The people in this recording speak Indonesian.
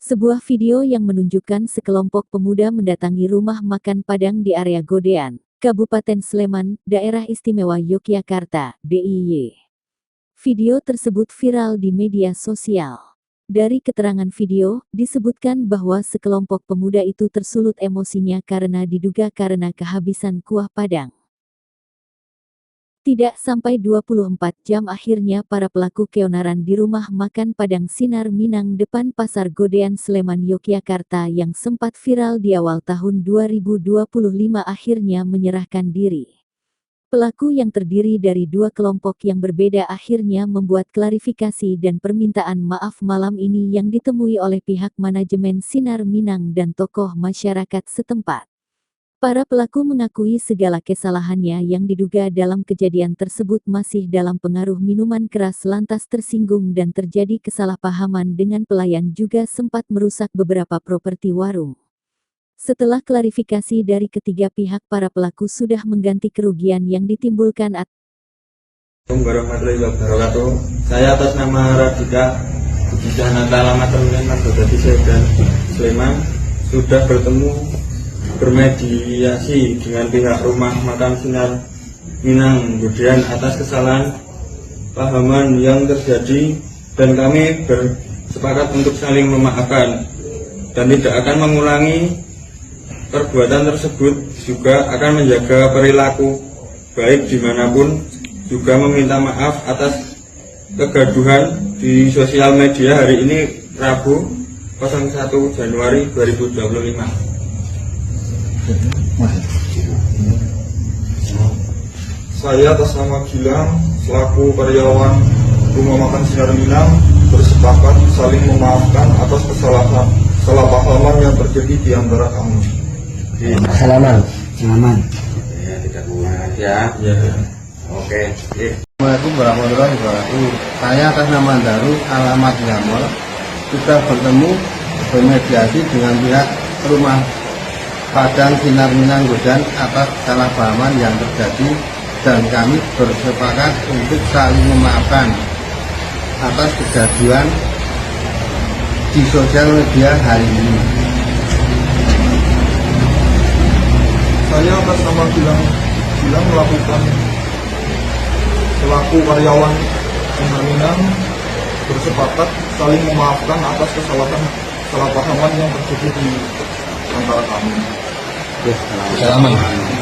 Sebuah video yang menunjukkan sekelompok pemuda mendatangi rumah makan Padang di area Godean, Kabupaten Sleman, Daerah Istimewa Yogyakarta, DIY. Video tersebut viral di media sosial. Dari keterangan video, disebutkan bahwa sekelompok pemuda itu tersulut emosinya karena diduga karena kehabisan kuah Padang. Tidak sampai 24 jam akhirnya para pelaku keonaran di rumah makan Padang Sinar Minang depan Pasar Godean Sleman Yogyakarta yang sempat viral di awal tahun 2025 akhirnya menyerahkan diri. Pelaku yang terdiri dari dua kelompok yang berbeda akhirnya membuat klarifikasi dan permintaan maaf malam ini yang ditemui oleh pihak manajemen Sinar Minang dan tokoh masyarakat setempat. Para pelaku mengakui segala kesalahannya yang diduga dalam kejadian tersebut masih dalam pengaruh minuman keras lantas tersinggung dan terjadi kesalahpahaman dengan pelayan juga sempat merusak beberapa properti warung. Setelah klarifikasi dari ketiga pihak, para pelaku sudah mengganti kerugian yang ditimbulkan. Warahmatullahi wabarakatuh. Saya atas nama Radika Budisanata alamat Terminal Bogati Sedan Sleman sudah bermediasi dengan pihak rumah makan Sinar Minang Godean atas kesalahan pahaman yang terjadi dan kami bersepakat untuk saling memaafkan dan tidak akan mengulangi perbuatan tersebut, juga akan menjaga perilaku baik dimanapun, juga meminta maaf atas kegaduhan di sosial media hari ini Rabu 01 Januari 2025. Saya atas nama Gilang selaku karyawan Rumah Makan Sinar Minang bersepakat saling memaafkan atas kesalahpahaman yang terjadi di antara kami. Salaman. Ya, tidak mengulangi ya. Oke. Assalamualaikum warahmatullahi wabarakatuh. Saya atas nama Daru alamat Jamol sudah bermediasi dengan pihak rumah Padang Sinar Minang Godean atas kesalahpahaman yang terjadi dan kami bersepakat untuk saling memaafkan atas kejadian di sosial media hari ini. Saya atas nama Gilang melakukan selaku karyawan Sinar Minang bersepakat saling memaafkan atas kesalahpahaman yang terjadi di antara kami. Salaman.